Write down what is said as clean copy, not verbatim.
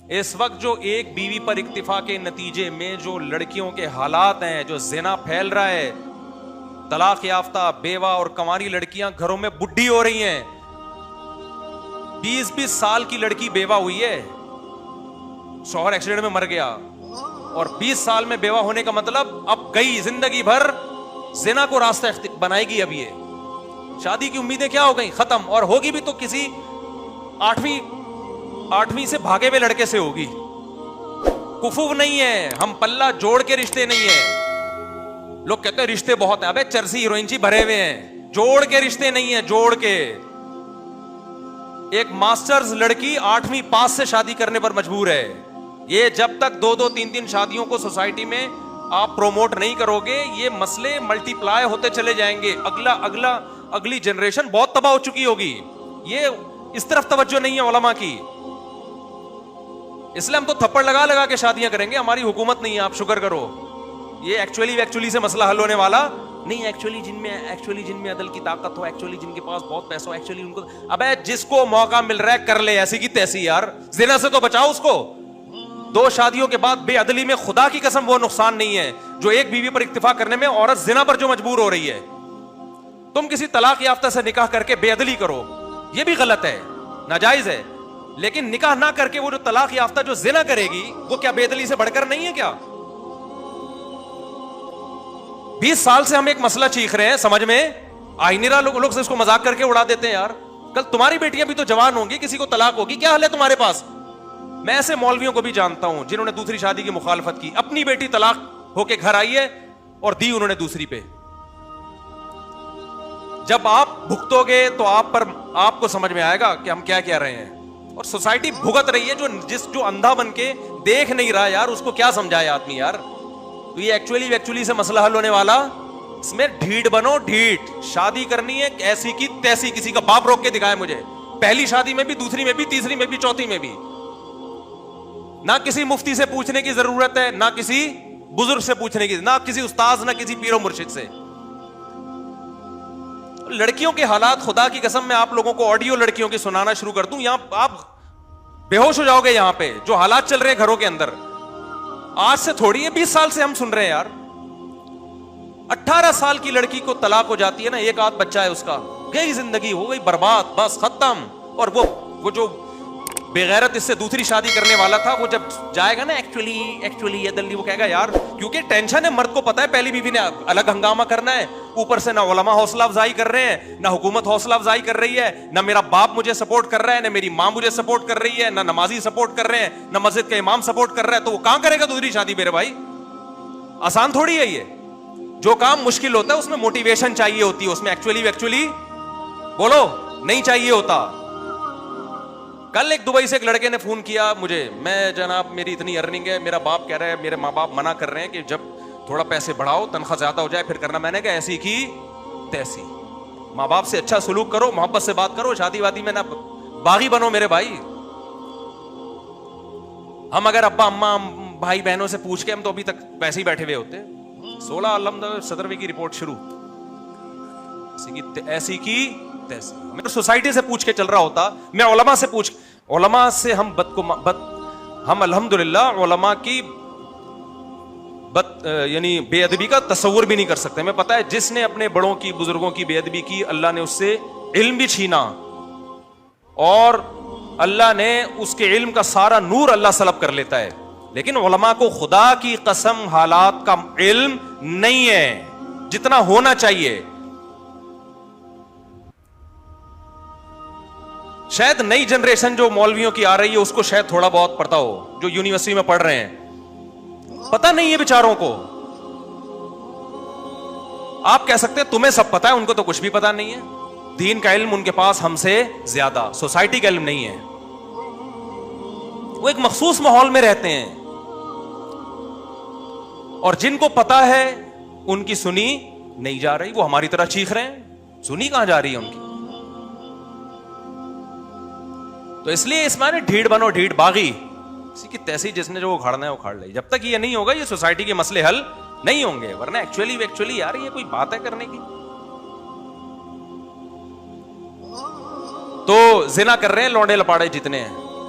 اس وقت جو ایک بیوی پر اکتفا کے نتیجے میں جو لڑکیوں کے حالات ہیں، جو زنا پھیل رہا ہے، طلاق یافتہ بیوہ اور کنواری لڑکیاں گھروں میں بڈھی ہو رہی ہیں. 20 سال کی لڑکی بیوہ ہوئی ہے، شوہر ایکسیڈنٹ میں مر گیا، اور 20 سال میں بیوہ ہونے کا مطلب اب گئی زندگی بھر زنا کو راستہ بنائے گی. اب یہ شادی کی امیدیں کیا ہو گئی؟ ختم. اور ہوگی بھی تو کسی 8ویں سے بھاگے ہوئے لڑکے سے ہوگی. کفو نہیں ہے، ہم پلہ جوڑ کے رشتے نہیں ہیں. لوگ کہتے ہیں رشتے بہت ہیں، ابے چرسی ہیروئنچی بھرے ہوئے ہیں. جوڑ کے رشتے نہیں ہیں، جوڑ کے. ایک ماسٹرز لڑکی 8ویں پاس سے شادی کرنے پر مجبور ہے. یہ جب تک 2 3 شادیوں کو سوسائٹی میں آپ پروموٹ نہیں کرو گے، یہ مسئلے ملٹی پلائی ہوتے چلے جائیں گے. اگلی جنریشن بہت تباہ ہو چکی ہوگی. یہ اس طرف توجہ نہیں ہے علماء کی. اس لیے ہم تو تھپڑ لگا کے شادیاں کریں گے. ہماری حکومت نہیں ہے، آپ شکر کرو. یہ ایکچولی سے مسئلہ حل ہونے والا نہیں. ایکچولی جن میں عدل کی طاقت ہو، ایکچولی جن کے پاس بہت پیسہ ہو، ایکچولی ان کو، ابے جس کو موقع مل رہا ہے کر لے ایسی کی تیسی. یار زنا سے تو بچاؤ اس کو. 2 شادیوں کے بعد بے عدلی میں خدا کی قسم وہ نقصان نہیں ہے جو ایک بیوی پر اکتفا کرنے میں عورت زنا پر جو مجبور ہو رہی ہے. تم کسی طلاق یافتہ سے نکاح کر کے بے عدلی کرو، یہ بھی غلط ہے، ناجائز ہے. لیکن نکاح نہ کر کے وہ جو طلاق یافتہ جو زنا کرے گی، وہ کیا بے عدلی سے بڑھ کر نہیں ہے کیا؟ 20 سال سے ہم ایک مسئلہ چیخ رہے ہیں، سمجھ میں آ ہی نہیں رہا. لوگ سے اس کو مذاق کر کے اڑا دیتے ہیں. یار کل تمہاری بیٹیاں بھی تو جوان ہوں گی، کسی کو طلاق ہوگی، کیا حل ہے تمہارے پاس؟ میں ایسے مولویوں کو بھی جانتا ہوں جنہوں نے دوسری شادی کی مخالفت کی. اپنی بیٹی طلاق ہو کے گھر آئی ہے اور دی انہوں نے دوسری پہ. جب آپ بھگتو گے تو آپ کو سمجھ میں آئے گا کہ ہم کیا کہہ رہے ہیں. اور سوسائٹی بھگت رہی ہے. جو اندھا بن کے دیکھ نہیں رہا، یار اس کو کیا سمجھائے آدمی. یار تو یہ ایکچولی سے مسئلہ حل ہونے والا، اس میں ڈھیٹ بنو. ڈھیٹ شادی کرنی ہے ایسی کی تیسی، کسی کا باپ روک کے دکھائے مجھے. پہلی شادی میں بھی، دوسری میں بھی، تیسری میں بھی، چوتھی میں بھی. نہ کسی مفتی سے پوچھنے کی ضرورت ہے، نہ کسی بزرگ سے پوچھنے کی، نہ کسی استاذ، نہ کسی پیر و مرشد سے. لڑکیوں کے حالات، خدا کی قسم میں آپ لوگوں کو آڈیو لڑکیوں کی سنانا شروع کر دوں، یہاں آپ بے ہوش ہو جاؤ گے. یہاں پہ جو حالات چل رہے ہیں گھروں کے اندر، آج سے تھوڑی ہے، 20 سال سے ہم سن رہے ہیں. یار 18 سال کی لڑکی کو طلاق ہو جاتی ہے نا، ایک آدھ بچہ ہے اس کا، گئی زندگی، ہو گئی برباد، بس ختم. اور وہ جو بغیرت اس سے دوسری شادی کرنے والا تھا، وہ جب جائے گا نا ایکچولی عدل، وہ کہے گا یار، کیونکہ ٹینشن ہے، مرد کو پتا ہے پہلی بیوی نے الگ ہنگامہ کرنا ہے، اوپر سے نہ علماء حوصلہ افزائی کر رہے ہیں، نہ حکومت حوصلہ افزائی کر رہی ہے، نہ میرا باپ مجھے سپورٹ کر رہا ہے، نہ میری ماں مجھے سپورٹ کر رہی ہے، نہ نمازی سپورٹ کر رہے ہیں، نہ مسجد کا امام سپورٹ کر رہا ہے. تو وہ کہاں کرے گا دوسری شادی میرے بھائی؟ آسان تھوڑی ہے یہ. جو کام مشکل ہوتا ہے اس میں موٹیویشن چاہیے ہوتی ہے، اس میں ایکچولی بولو نہیں چاہیے ہوتا. کل ایک دبئی سے ایک لڑکے نے فون کیا مجھے، میں جناب میری اتنی ارننگ ہے، میرا باپ کہہ رہا ہے، میرے ماں باپ منع کر رہے ہیں کہ جب تھوڑا پیسے بڑھاؤ، تنخواہ زیادہ ہو جائے پھر کرنا. میں نے کہا ایسی کی تیسی، ماں باپ سے اچھا سلوک کرو، محبت سے بات کرو، شادی وادی میں نہ باغی بنو میرے بھائی. ہم اگر ابا اماں بھائی بہنوں سے پوچھ کے، ہم تو ابھی تک ویسے ہی بیٹھے ہوئے ہوتے. 16 الحمدللہ 17ویں کی رپورٹ شروع، ایسی کی تیسی. میں سوسائٹی سے پوچھ کے چل رہا ہوتا، میں علماء سے ہم الحمدللہ علماء کی یعنی بے ادبی کا تصور بھی نہیں کر سکتے. ہمیں پتا ہے جس نے اپنے بڑوں کی، بزرگوں کی بے ادبی کی، اللہ نے اس سے علم بھی چھینا، اور اللہ نے اس کے علم کا سارا نور اللہ سلب کر لیتا ہے. لیکن علماء کو خدا کی قسم حالات کا علم نہیں ہے جتنا ہونا چاہیے. شاید نئی جنریشن جو مولویوں کی آ رہی ہے اس کو شاید تھوڑا بہت پڑھتا ہو، جو یونیورسٹی میں پڑھ رہے ہیں، پتہ نہیں ہے بیچاروں کو. آپ کہہ سکتے ہیں تمہیں سب پتا ہے، ان کو تو کچھ بھی پتا نہیں ہے. دین کا علم ان کے پاس ہم سے زیادہ، سوسائٹی کا علم نہیں ہے. وہ ایک مخصوص ماحول میں رہتے ہیں، اور جن کو پتا ہے ان کی سنی نہیں جا رہی. وہ ہماری طرح چیخ رہے ہیں، سنی کہاں جا رہی ہے ان کی. تو اس لیے اس میں ڈھیڑ بنو، ڈھیڑ باغی، اسی کی تیسی، جس نے جو اکھاڑنا ہے اکھاڑ لے. جب تک یہ نہیں ہوگا یہ سوسائٹی کے مسئلے حل نہیں ہوں گے. ورنہ ایکچولی یار یہ کوئی بات ہے کرنے کی. تو زنا کر رہے ہیں لونڈے لپاڑے جتنے ہیں،